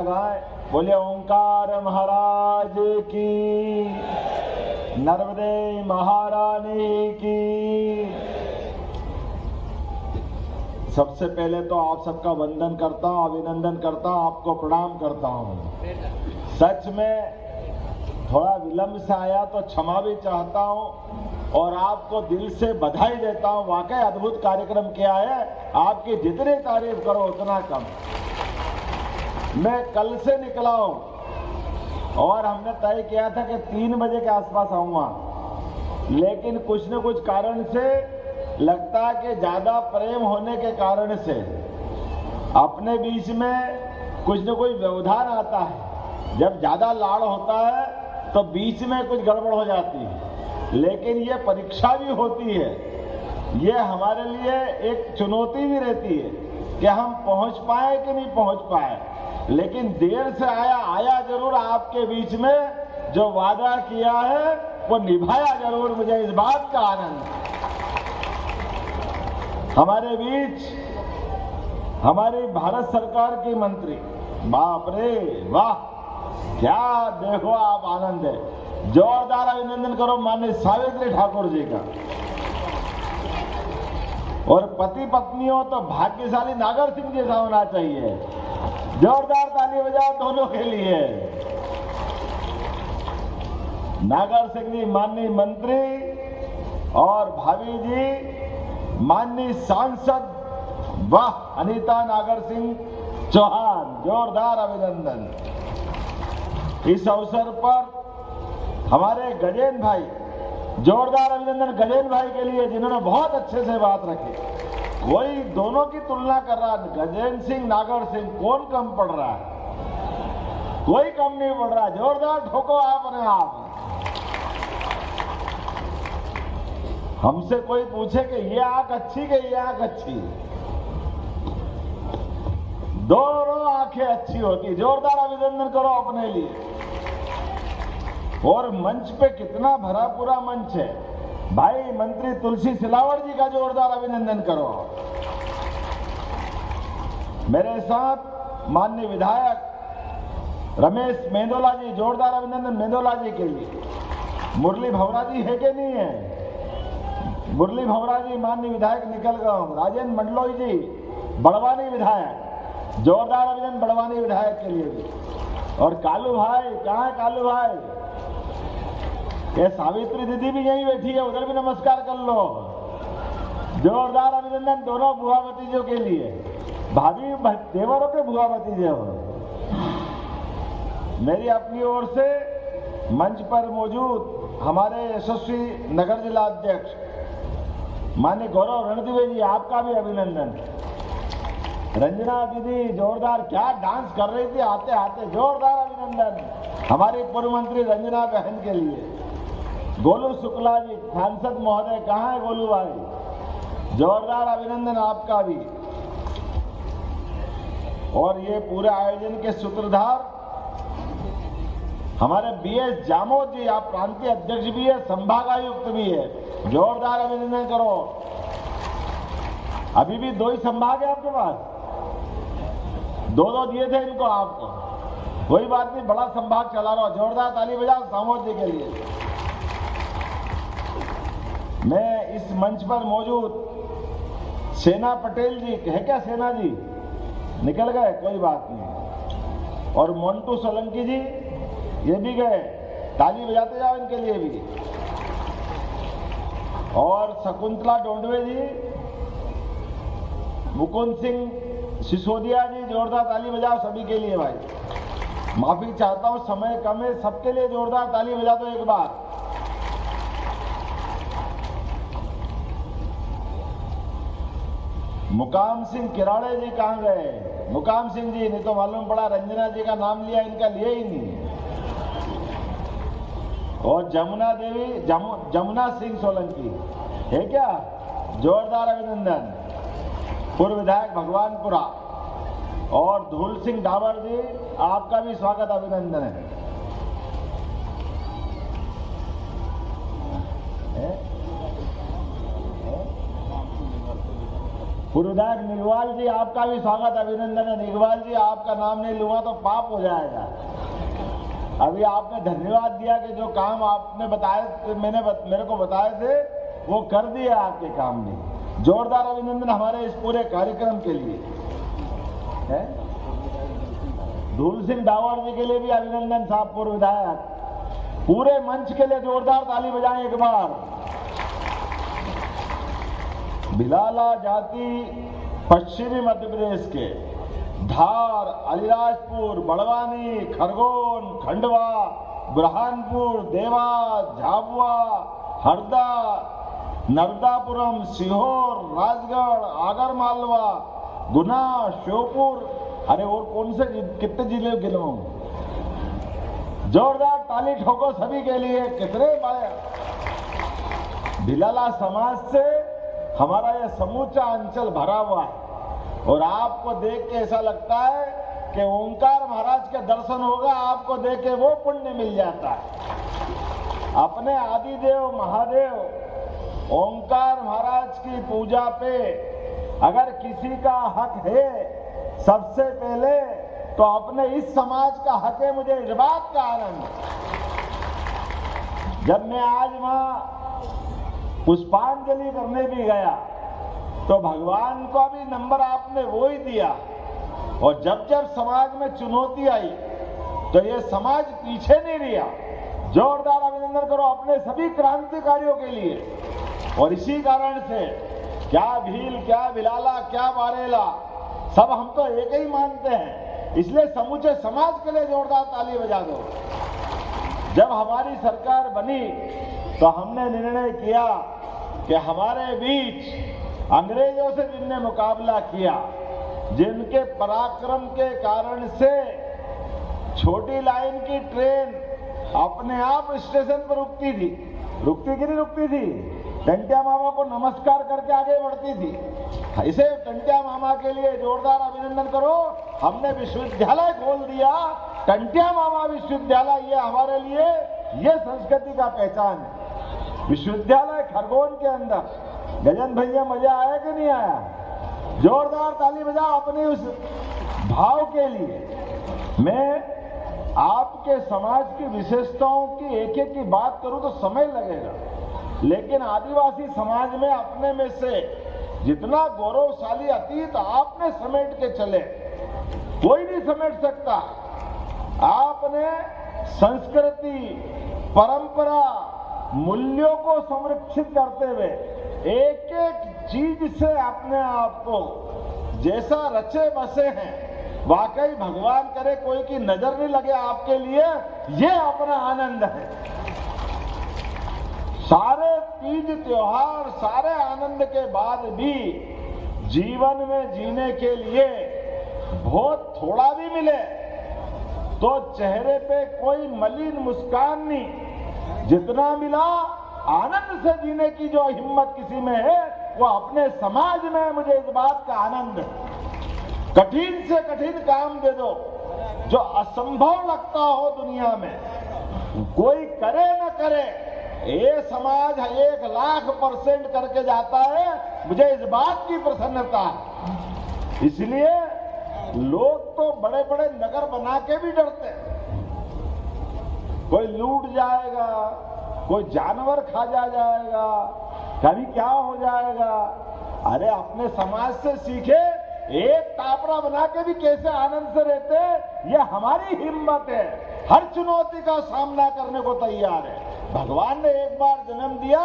बोले ओंकार महाराज की, नर्मदे महारानी की। सबसे पहले तो आप सबका वंदन करता हूं, अभिनंदन करता हूं, आपको प्रणाम करता हूं। सच में थोड़ा विलंब से आया तो क्षमा भी चाहता हूं और आपको दिल से बधाई देता हूं। वाकई अद्भुत कार्यक्रम किया है, आपकी जितनी तारीफ करो उतना कम। मैं कल से निकला हूं और हमने तय किया था कि 3 बजे के आसपास आऊंगा, लेकिन कुछ न कुछ कारण से लगता है कि ज्यादा प्रेम होने के कारण से अपने बीच में कुछ न कुछ व्यवधान आता है। जब ज्यादा लाड़ होता है तो बीच में कुछ गड़बड़ हो जाती है, लेकिन ये परीक्षा भी होती है, ये हमारे लिए एक चुनौती भी रहती है कि हम पहुंच पाए कि नहीं पहुंच पाए। लेकिन देर से आया जरूर, आपके बीच में जो वादा किया है वो निभाया जरूर। मुझे इस बात का आनंद है। हमारे बीच हमारी भारत सरकार की मंत्री, बाप रे वाह, क्या देखो आप, आनंद है। जोरदार अभिनंदन करो माननीय सावित्री ठाकुर जी का। और पति पत्नी हो तो भाग्यशाली नागर सिंह जैसा होना चाहिए। जोरदार ताली बजाओ दोनों के लिए। नागर सिंह जी माननीय मंत्री और भाभी जी माननीय सांसद, वाह, अनीता नागर सिंह चौहान, जोरदार अभिनंदन। इस अवसर पर हमारे गजेंद्र भाई, जोरदार अभिनंदन गजेंद्र भाई के लिए, जिन्होंने बहुत अच्छे से बात रखी। कोई दोनों की तुलना कर रहा है, गजेंद्र सिंह नागर सिंह, कौन कम पड़ रहा है? कोई कम नहीं पड़ रहा। जोरदार ठोको आपने आप। हमसे कोई पूछे कि ये आंख अच्छी कि ये आंख अच्छी, दोनों आंखें अच्छी होती। जोरदार अभिनंदन करो अपने लिए। और मंच पे कितना भरा पूरा मंच है भाई। मंत्री तुलसी सिलावट जी का जोरदार अभिनंदन करो। मेरे साथ माननीय विधायक रमेश मेंदोला जी, जोरदार अभिनंदन मेंदोला जी के लिए। मुरली भवरा जी है कि नहीं है? मुरली भवरा जी माननीय विधायक निकल गए। राजेंद्र मंडलोई जी बड़वानी विधायक, जोरदार अभिनंदन बड़वानी विधायक के लिए भी। और कालू भाई, कहाँ है कालू भाई? ये सावित्री दीदी भी यहीं बैठी है, उधर भी नमस्कार कर लो। जोरदार अभिनंदन दोनों बुआ भतीजों के लिए, भाभी देवरों के बुआ भतीजे हो। मेरी अपनी ओर से मंच पर मौजूद हमारे यशस्वी नगर जिला अध्यक्ष माननीय गौरव रणदिवे जी, आपका भी अभिनंदन। रंजना दीदी जोरदार, क्या डांस कर रही थी आते आते, जोरदार अभिनंदन हमारी पूर्व मंत्री रंजना बहन के लिए। गोलू शुक्ला जी सांसद महोदय, कहाँ है गोलू भाई? जोरदार अभिनंदन आपका भी। और ये पूरे आयोजन के सूत्रधार हमारे बीएस जामोद जी, आप प्रांतीय अध्यक्ष भी है, संभागायुक्त भी है। जोरदार अभिनंदन करो। अभी भी 2 ही संभाग है आपके पास, 2 दिए थे इनको आपको, कोई बात नहीं, बड़ा संभाग चला रहा हो। जोरदार ताली बजाओ जामोद जी के लिए। मैं इस मंच पर मौजूद सेना पटेल जी, है क्या सेना जी? निकल गए, कोई बात नहीं। और मोन्टू सोलंकी जी, ये भी गए, ताली बजाते जाओ इनके लिए भी। और शकुंतला डोंडवे जी, मुकुंद सिंह सिसोदिया जी, जोरदार ताली बजाओ सभी के लिए भाई। माफी चाहता हूं, समय कम है, सबके लिए जोरदार ताली बजा दो एक बार। मुकाम सिंह किराड़े जी कहां गए? मुकाम सिंह जी, नहीं तो मालूम पड़ा रंजना जी का नाम लिया, इनका लिया ही नहीं। और जमुना देवी, जमुना सिंह सोलंकी है क्या? जोरदार अभिनंदन। पूर्व विधायक भगवानपुरा। और धूल सिंह डावर जी, आपका भी स्वागत अभिनंदन है। पूर्व विधायक निगवाल जी, आपका भी स्वागत, अभिनंदन है। निगवाल जी, आपका नाम नहीं लूंगा तो पाप हो जाएगा। अभी आपने धन्यवाद दिया कि जो काम आपने बताए, मेरे को बताए थे, वो कर दिया आपके काम ने। जोरदार अभिनंदन हमारे इस पूरे कार्यक्रम के लिए है। धूल सिंह डावर जी के लिए भी अभिनंदन साहब, पूर्व विधायक। पूरे मंच के लिए जोरदार ताली बजाएं एक बार। भिलाला जाति पश्चिमी मध्य प्रदेश के धार, अलीराजपुर, बड़वानी, खरगोन, खंडवा, बुरहानपुर, देवास, झाबुआ, हरदा, नर्मदापुरम, सीहोर, राजगढ़, आगरमालवा, गुना, श्योपुर, अरे और कौन से कितने जिले गिनूं? जोरदार ताली ठोको सभी के लिए। कितने बड़े भिलाला समाज से हमारा यह समूचा अंचल भरा हुआ है और आपको देख के ऐसा लगता है कि ओंकार महाराज के दर्शन होगा, आपको देख के वो पुण्य मिल जाता है। अपने आदिदेव महादेव ओंकार महाराज की पूजा पे अगर किसी का हक है, सबसे पहले तो अपने इस समाज का हक है। मुझे इस बात का आनंद, जब मैं आज वहां पुष्पांजलि करने भी गया तो भगवान का भी नंबर आपने वो ही दिया। और जब जब समाज में चुनौती आई तो ये समाज पीछे नहीं रहा। जोरदार अभिनंदन करो अपने सभी क्रांतिकारियों के लिए। और इसी कारण से क्या भील, क्या भिलाला, क्या बारेला, सब हम तो एक ही मानते हैं। इसलिए समूचे समाज के लिए जोरदार ताली बजा दो। जब हमारी सरकार बनी तो हमने निर्णय किया कि हमारे बीच अंग्रेजों से जिनने मुकाबला किया, जिनके पराक्रम के कारण से छोटी लाइन की ट्रेन अपने आप स्टेशन पर रुकती थी, रुकती कि नहीं रुकती थी, टंटिया मामा को नमस्कार करके आगे बढ़ती थी। इसे टंटिया मामा के लिए जोरदार अभिनंदन करो। हमने विश्वविद्यालय खोल दिया, टंटिया मामा विश्वविद्यालय, ये हमारे लिए ये संस्कृति का पहचान है। विश्वविद्यालय खरगोन के अंदर। गजन भैया मजा आया कि नहीं आया? जोरदार ताली बजाओ अपने उस भाव के लिए। मैं आपके समाज की विशेषताओं की एक एक की बात करूं तो समय लगेगा, लेकिन आदिवासी समाज में अपने में से जितना गौरवशाली अतीत आपने समेट के चले, कोई नहीं समेट सकता। आपने संस्कृति, परंपरा, मूल्यों को संरक्षित करते हुए एक एक चीज से अपने आप को जैसा रचे बसे हैं, वाकई भगवान करे कोई की नजर नहीं लगे आपके लिए, ये अपना आनंद है। सारे तीज त्योहार, सारे आनंद के बाद भी जीवन में जीने के लिए बहुत थोड़ा भी मिले तो चेहरे पे कोई मलिन मुस्कान नहीं। जितना मिला आनंद से जीने की जो हिम्मत किसी में है, वो अपने समाज में, मुझे इस बात का आनंद है। कठिन से कठिन काम दे दो, जो असंभव लगता हो दुनिया में, कोई करे न करे, ये समाज 1,00,000% करके जाता है। मुझे इस बात की प्रसन्नता है। इसलिए लोग तो बड़े बड़े नगर बना के भी डरते हैं। कोई लूट जाएगा, कोई जानवर खा जाएगा, कभी क्या हो जाएगा। अरे अपने समाज से सीखे, एक टापरा बना के भी कैसे आनंद से रहते, ये हमारी हिम्मत है। हर चुनौती का सामना करने को तैयार है। भगवान ने एक बार जन्म दिया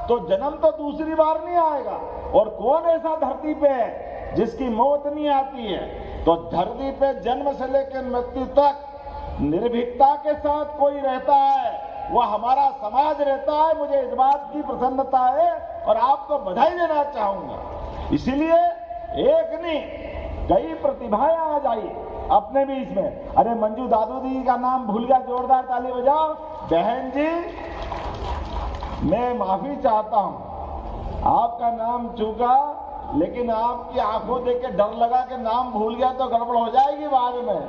तो जन्म तो दूसरी बार नहीं आएगा। और कौन ऐसा धरती पे है जिसकी मौत नहीं आती है? तो धरती पे जन्म से लेकर मृत्यु तक निर्भीकता के साथ कोई रहता है, वो हमारा समाज रहता है। मुझे इस बात की प्रसन्नता है और आपको बधाई देना चाहूंगा। इसलिए एक नहीं, कई प्रतिभाएं आज आई अपने बीच में। अरे मंजू दादू दी का नाम भूल गया, जोरदार ताली बजाओ। बहन जी, मैं माफी चाहता हूं, आपका नाम चूका, लेकिन आपकी आंखों देख के डर लगा कि नाम भूल गया तो गड़बड़ हो जाएगी बाद में,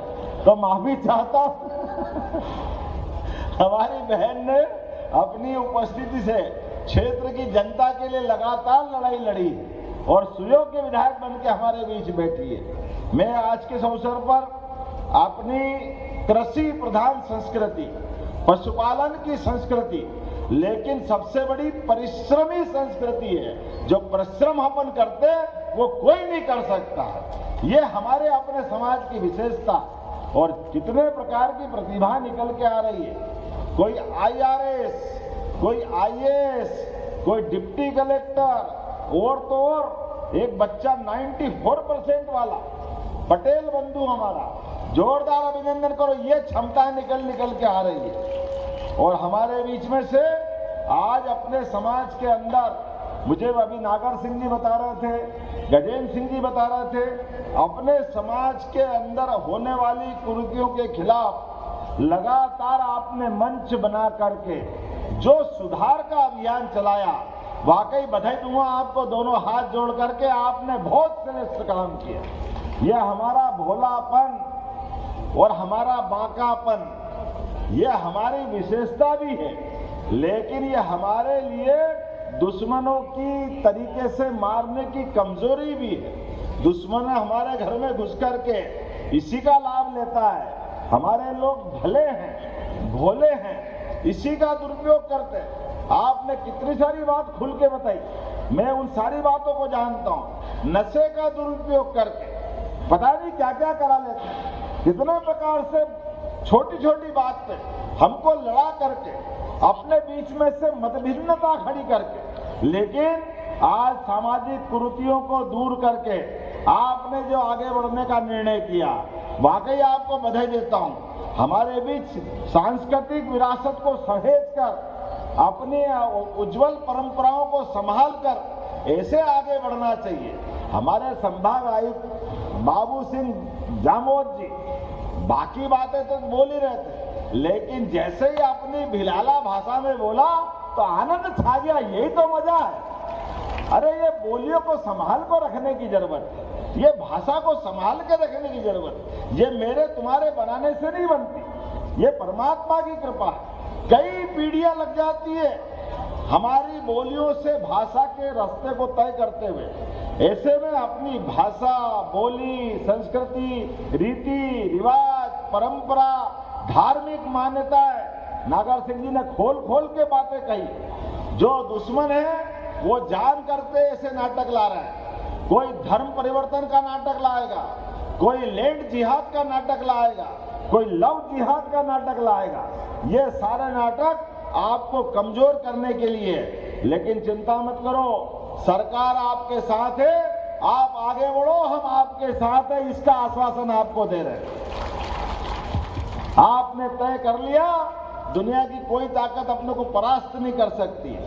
तो माफी चाहता हूं। हमारी बहन ने अपनी उपस्थिति से क्षेत्र की जनता के लिए लगातार लड़ाई लड़ी और सुयोग्य विधायक बन के हमारे बीच बैठी है। मैं आज के इस अवसर पर अपनी कृषि प्रधान संस्कृति, पशुपालन की संस्कृति, लेकिन सबसे बड़ी परिश्रमी संस्कृति है। जो परिश्रम अपन करते हैं वो कोई नहीं कर सकता। ये हमारे अपने समाज की विशेषता और कितने प्रकार की प्रतिभा निकल के आ रही है। कोई IRS, कोई IAS, कोई डिप्टी कलेक्टर और तो और एक बच्चा 94% वाला पटेल बंधु हमारा, जोरदार अभिनंदन करो। ये क्षमताएं निकल के आ रही है और हमारे बीच में से आज अपने समाज के अंदर, मुझे अभी नागर सिंह जी बता रहे थे, गजेंद्र सिंह जी बता रहे थे, अपने समाज के अंदर होने वाली कुरीतियों के खिलाफ लगातार आपने मंच बना करके जो सुधार का अभियान चलाया, वाकई बधाई दूंगा आपको। दोनों हाथ जोड़ करके आपने बहुत श्रेष्ठ काम किया। यह हमारा भोलापन और हमारा बांकापन, यह हमारी विशेषता भी है, लेकिन यह हमारे लिए दुश्मनों की तरीके से मारने की कमजोरी भी है। दुश्मन हमारे घर में घुस करके इसी का लाभ लेता है। हमारे लोग भले हैं, भोले हैं, इसी का दुरुपयोग करते हैं। आपने कितनी सारी बात खुल के बताई, मैं उन सारी बातों को जानता हूं। नशे का दुरुपयोग करके पता नहीं क्या क्या करा लेते हैं, कितने प्रकार से छोटी छोटी बात पे हमको लड़ा करके अपने बीच में से मतभिन्नता खड़ी करके, लेकिन आज सामाजिक कुरीतियों को दूर करके आपने जो आगे बढ़ने का निर्णय किया, वाकई आपको बधाई देता हूं। हमारे बीच सांस्कृतिक विरासत को सहेज कर, अपनी उज्जवल परंपराओं को संभाल कर ऐसे आगे बढ़ना चाहिए। हमारे संभाग आयुक्त बाबू सिंह जामोद जी बाकी बातें तो बोल ही रहे थे, लेकिन जैसे ही अपनी भिलाला भाषा में बोला तो आनंद छा गया। यही तो मजा है। अरे ये बोलियों को संभाल को रखने की जरूरत है, ये भाषा को संभाल के रखने की जरूरत है। ये मेरे तुम्हारे बनाने से नहीं बनती, ये परमात्मा की कृपा है। कई पीढ़ियां लग जाती है हमारी बोलियों से भाषा के रास्ते को तय करते हुए। ऐसे में अपनी भाषा, बोली, संस्कृति, रीति रिवाज, परंपरा, धार्मिक मान्यताएं, नागर सिंह जी ने खोल खोल के बातें कही। जो दुश्मन है वो जान करते ऐसे नाटक ला रहा है। कोई धर्म परिवर्तन का नाटक लाएगा, कोई लैंड जिहाद का नाटक लाएगा, कोई लव जिहाद का नाटक लाएगा। ये सारे नाटक आपको कमजोर करने के लिए। लेकिन चिंता मत करो, सरकार आपके साथ है, आप आगे बढ़ो, हम आपके साथ है, इसका आश्वासन आपको दे रहे हैं। आपने तय कर लिया, दुनिया की कोई ताकत अपने को परास्त नहीं कर सकती।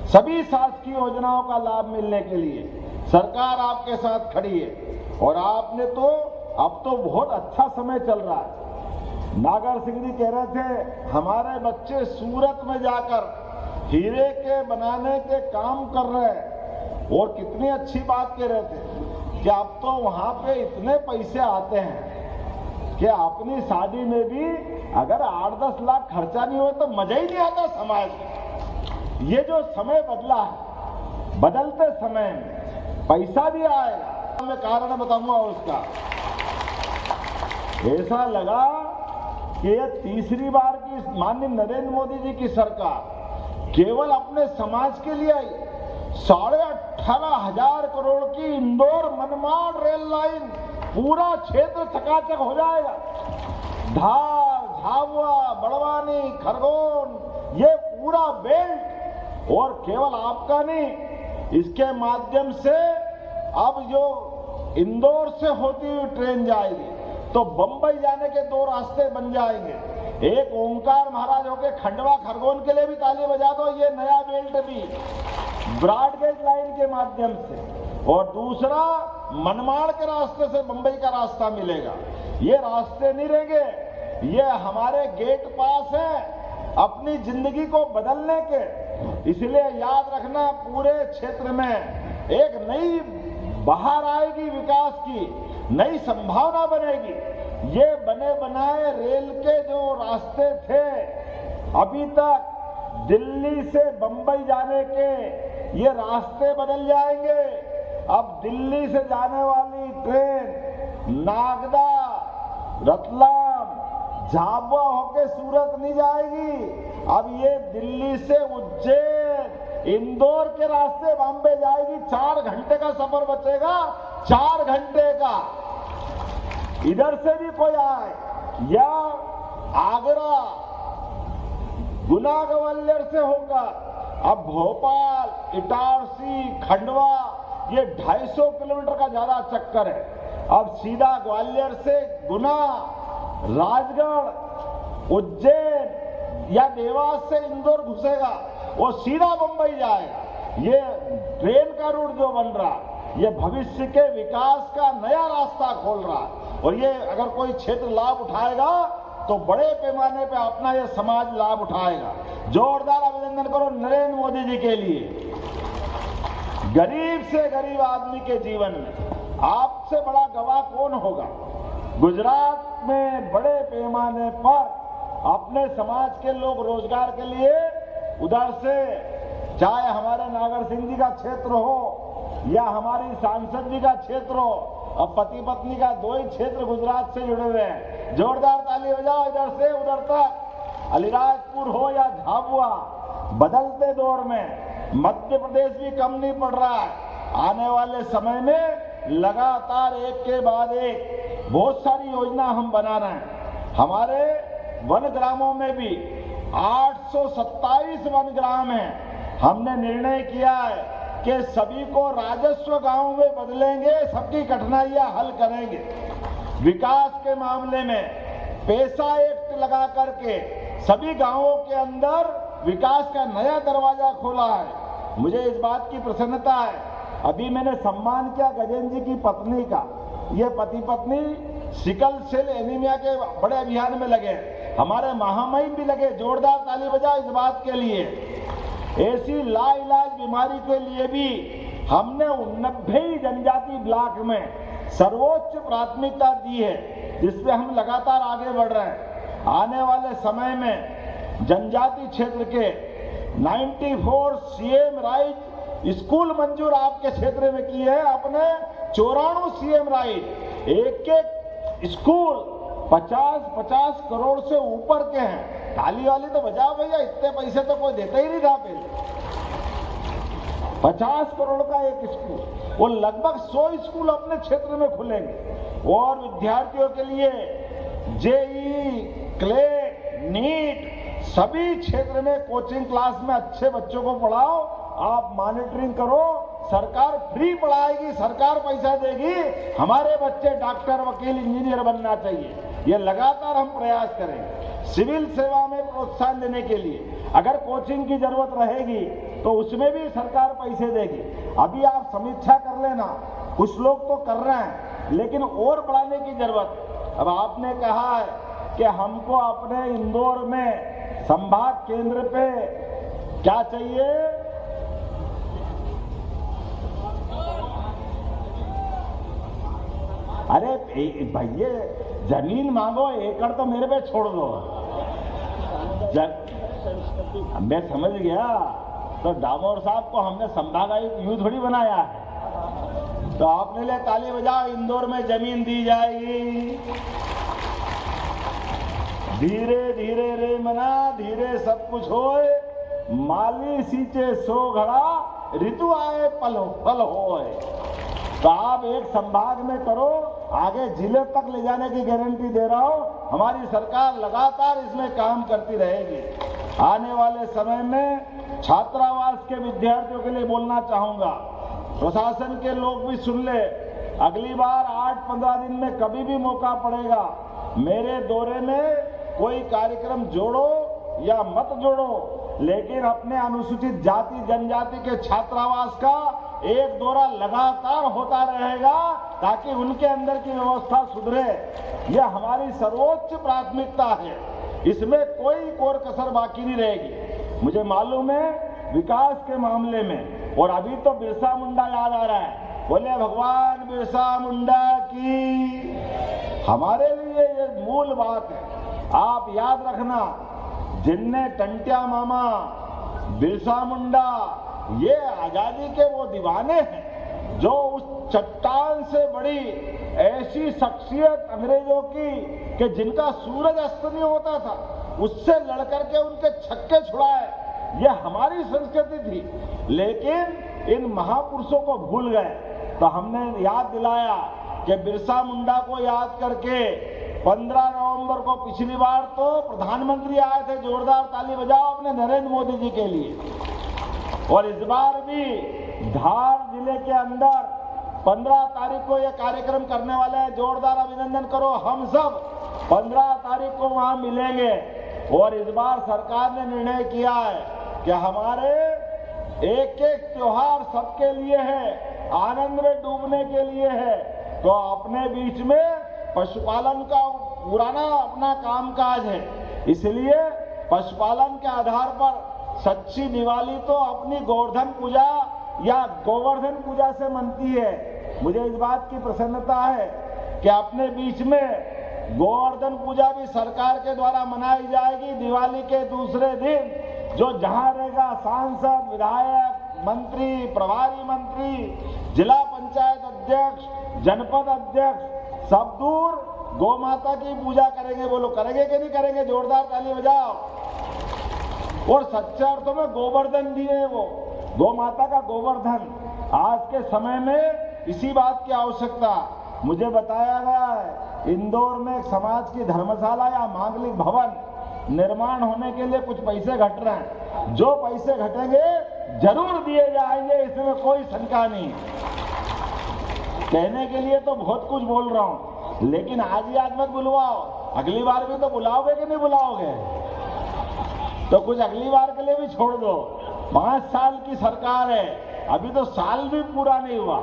सभी शासकीय योजनाओं का लाभ मिलने के लिए सरकार आपके साथ खड़ी है। और आपने तो अब तो बहुत अच्छा समय चल रहा है। नागर सिंह जी कह रहे थे हमारे बच्चे सूरत में जाकर हीरे के बनाने के काम कर रहे हैं, और कितनी अच्छी बात कह रहे थे कि अब तो वहां पे इतने पैसे आते हैं कि अपनी शादी में भी अगर 8-10 लाख खर्चा नहीं हो तो मजा ही नहीं आता समाज में। ये जो समय बदला है, बदलते समय में पैसा भी आएगा। मैं कारण बताऊंगा उसका। ऐसा लगा कि ये तीसरी बार की माननीय नरेंद्र मोदी जी की सरकार केवल अपने समाज के लिए आई। 18,500 करोड़ की इंदौर मनमाड़ रेल लाइन, पूरा क्षेत्र चकाचक हो जाएगा। धार, झाबुआ, बड़वानी, खरगोन, ये पूरा बेल्ट, और केवल आपका नहीं, इसके माध्यम से अब जो इंदौर से होती हुई ट्रेन जाएगी तो बंबई जाने के 2 रास्ते बन जाएंगे। एक ओंकार महाराज होके खंडवा खरगोन के लिए भी ताली बजा दो, ये नया बेल्ट भी ब्रॉड गेज लाइन के माध्यम से, और दूसरा मनमाड़ के रास्ते से बंबई का रास्ता मिलेगा। ये रास्ते नहीं रहेंगे, ये हमारे गेट पास है अपनी जिंदगी को बदलने के। इसलिए याद रखना, पूरे क्षेत्र में एक नई बहार आएगी, विकास की नई संभावना बनेगी। ये बने बनाए रेल के जो रास्ते थे अभी तक दिल्ली से बंबई जाने के, ये रास्ते बदल जाएंगे। अब दिल्ली से जाने वाली ट्रेन नागदा, रतलाम, झाबुआ होके सूरत नहीं जाएगी। अब ये दिल्ली से उज्जैन, इंदौर के रास्ते बॉम्बे जाएगी। 4 घंटे का सफर बचेगा, 4 घंटे का। इधर से भी कोई आए या आगरा, गुना, ग्वालियर से होकर अब भोपाल, इटारसी, खंडवा, ये 250 किलोमीटर का ज्यादा चक्कर है। अब सीधा ग्वालियर से गुना, राजगढ़, उज्जैन या देवास से इंदौर घुसेगा, वो सीधा मुंबई जाएगा। ये ट्रेन का रूट जो बन रहा, ये भविष्य के विकास का नया रास्ता खोल रहा है। और ये अगर कोई क्षेत्र लाभ उठाएगा तो बड़े पैमाने पे अपना ये समाज लाभ उठाएगा। जोरदार अभिनंदन करो नरेंद्र मोदी जी के लिए। गरीब से गरीब आदमी के जीवन में आपसे बड़ा गवाह कौन होगा? गुजरात में बड़े पैमाने पर अपने समाज के लोग रोजगार के लिए उधर से, चाहे हमारे नागर सिंह जी का क्षेत्र हो या हमारी सांसद जी का क्षेत्र हो, अब पति पत्नी का 2 ही क्षेत्र गुजरात से जुड़े हुए हैं। जोरदार ताली बजाओ इधर से उधर तक। अलीराजपुर हो या झाबुआ, बदलते दौर में मध्य प्रदेश भी कम नहीं पड़ रहा है। आने वाले समय में लगातार एक के बाद एक बहुत सारी योजना हम बना रहे हैं। हमारे वन ग्रामों में भी 827 वन ग्राम हैं। हमने निर्णय किया है कि सभी को राजस्व गांव में बदलेंगे, सबकी कठिनाइयां हल करेंगे। विकास के मामले में पैसा एक्ट लगा करके सभी गांवों के अंदर विकास का नया दरवाजा खोला है। मुझे इस बात की प्रसन्नता है, अभी मैंने सम्मान किया गजेंद्र जी की पत्नी का। ये पति पत्नी सिकल सेल एनीमिया के बड़े अभियान में लगे, हमारे महामहिम भी लगे। जोरदार ताली बजाओ इस बात के लिए। ऐसी लाइलाज बीमारी के लिए भी हमने 90 जनजाति ब्लॉक में सर्वोच्च प्राथमिकता दी है, जिससे हम लगातार आगे बढ़ रहे हैं। आने वाले समय में जनजाति क्षेत्र के 94 सीएम राइट स्कूल मंजूर आपके क्षेत्र में किए हैं। अपने 94 सीएम राइट, एक स्कूल 50-50 करोड़ से ऊपर के हैं। ताली वाली तो बजाओ भैया, इतने पैसे तो कोई देता ही नहीं था पहले। 50 करोड़ का एक स्कूल, वो लगभग 100 स्कूल अपने क्षेत्र में खुलेंगे। और विद्यार्थियों के लिए जेईई, क्लेट, नीट, सभी क्षेत्र में कोचिंग क्लास में अच्छे बच्चों को पढ़ाओ। आप मॉनिटरिंग करो, सरकार फ्री पढ़ाएगी, सरकार पैसा देगी। हमारे बच्चे डॉक्टर, वकील, इंजीनियर बनना चाहिए। ये लगातार हम प्रयास करेंगे। सिविल सेवा में प्रोत्साहन देने के लिए अगर कोचिंग की जरूरत रहेगी तो उसमें भी सरकार पैसे देगी। अभी आप समीक्षा कर लेना, कुछ लोग तो कर रहे हैं, लेकिन और बढ़ाने की जरूरत। अब आपने कहा है कि हमको अपने इंदौर में संभाग केंद्र पे क्या चाहिए? अरे भैया जमीन मांगो, एकड़ तो मेरे पे छोड़ दो। मैं समझ गया, तो डामोर साहब को हमने संभागायुक्त यूं थोड़ी बनाया है। तो आपने ले ताली बजाओ, इंदौर में जमीन दी जाएगी। धीरे धीरे रे मना, धीरे सब कुछ होए, माली सींचे सो घड़ा, ऋतु आए पल होए। तो आप एक संभाग में करो, आगे जिले तक ले जाने की गारंटी दे रहा हूं। हमारी सरकार लगातार इसमें काम करती रहेगी। आने वाले समय में छात्रावास के विद्यार्थियों के लिए बोलना चाहूंगा, प्रशासन के लोग भी सुन ले। अगली बार 8-15 दिन में कभी भी मौका पड़ेगा, मेरे दौरे में कोई कार्यक्रम जोड़ो या मत जोड़ो, लेकिन अपने अनुसूचित जाति जनजाति के छात्रावास का एक दौरा लगातार होता रहेगा, ताकि उनके अंदर की व्यवस्था सुधरे। यह हमारी सर्वोच्च प्राथमिकता है, इसमें कोई कोर कसर बाकी नहीं रहेगी। मुझे मालूम है विकास के मामले में, और अभी तो बिरसा मुंडा याद आ रहा है, बोले भगवान बिरसा मुंडा की। हमारे लिए ये मूल बात है। आप याद रखना, जिनने टंटिया मामा, बिरसा मुंडा, ये आजादी के वो दीवाने हैं। जो उस चट्टान से बड़ी ऐसी शख्सियत अंग्रेजों की कि जिनका सूरज अस्त नहीं होता था, उससे लड़कर के उनके छक्के छुड़ाए, ये हमारी संस्कृति थी। लेकिन इन महापुरुषों को भूल गए। तो हमने याद दिलाया कि बिरसा मुंडा को याद करके 15 नवंबर को पिछली बार तो प्रधानमंत्री आए थे, जोरदार ताली बजाओ अपने नरेंद्र मोदी जी के लिए। और इस बार भी धार जिले के अंदर 15 तारीख को यह कार्यक्रम करने वाले हैं, जोरदार अभिनंदन करो। हम सब 15 तारीख को वहां मिलेंगे। और इस बार सरकार ने निर्णय किया है कि हमारे एक एक त्योहार सबके लिए है, आनंद में डूबने के लिए है। तो अपने बीच में पशुपालन का पुराना अपना कामकाज है, इसलिए पशुपालन के आधार पर सच्ची दिवाली तो अपनी गोवर्धन पूजा या गोवर्धन पूजा से मनती है। मुझे इस बात की प्रसन्नता है कि अपने बीच में गोवर्धन पूजा भी सरकार के द्वारा मनाई जाएगी। दिवाली के दूसरे दिन जो जहां रहेगा सांसद, विधायक, मंत्री, प्रभारी मंत्री, जिला पंचायत अध्यक्ष, जनपद अध्यक्ष सब दूर गौ माता की पूजा करेंगे। बोलो करेंगे कि नहीं करेंगे? जोरदार ताली बजाओ। और सच्चे अर्थों में गोवर्धन दिए, वो गौ माता का गोवर्धन। आज के समय में इसी बात की आवश्यकता। मुझे बताया गया है इंदौर में एक समाज की धर्मशाला या मांगलिक भवन निर्माण होने के लिए कुछ पैसे घट रहे हैं। जो पैसे घटेंगे जरूर दिए जाएंगे, इसमें कोई शंका नहीं। कहने के लिए तो बहुत कुछ बोल रहा हूं, लेकिन आज ही आज मत बुलवाओ, अगली बार भी तो बुलाओगे कि नहीं बुलाओगे? तो कुछ अगली बार के लिए भी छोड़ दो। 5 साल की सरकार है, अभी तो साल भी पूरा नहीं हुआ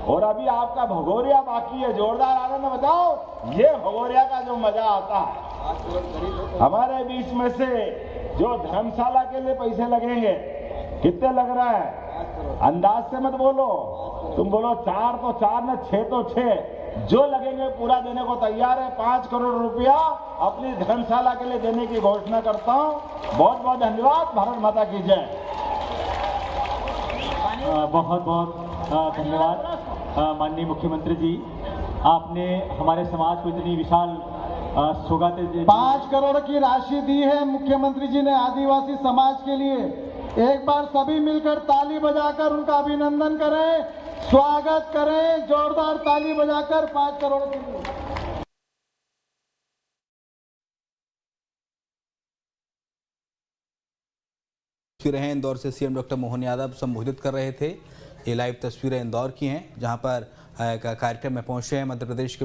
और अभी आपका भगोरिया बाकी है। जोरदार आनंद बताओ, ये भगोरिया का जो मजा आता है। हमारे बीच में से जो धर्मशाला के लिए पैसे लगेंगे, कितने लग रहा है? अंदाज से मत बोलो, तुम बोलो 4 तो 4 न 6 तो 6, जो लगेंगे पूरा देने को तैयार है। 5 करोड़ रुपया अपनी धर्मशाला के लिए देने की घोषणा करता हूं। बहुत बहुत धन्यवाद। भारत माता की जय। बहुत बहुत धन्यवाद माननीय मुख्यमंत्री जी, आपने हमारे समाज को इतनी विशाल सौगात 5 करोड़ की राशि दी है मुख्यमंत्री जी ने आदिवासी समाज के लिए। एक बार सभी मिलकर ताली बजाकर उनका अभिनंदन करें, स्वागत करें, जोरदार ताली बजाकर 5 करोड़ के लिए। तस्वीरें हैं इंदौर से सीएम डॉक्टर मोहन यादव संबोधित कर रहे थे। ये लाइव तस्वीरें इंदौर की हैं, जहां पर कार्यक्रम में पहुंचे हैं मध्य प्रदेश के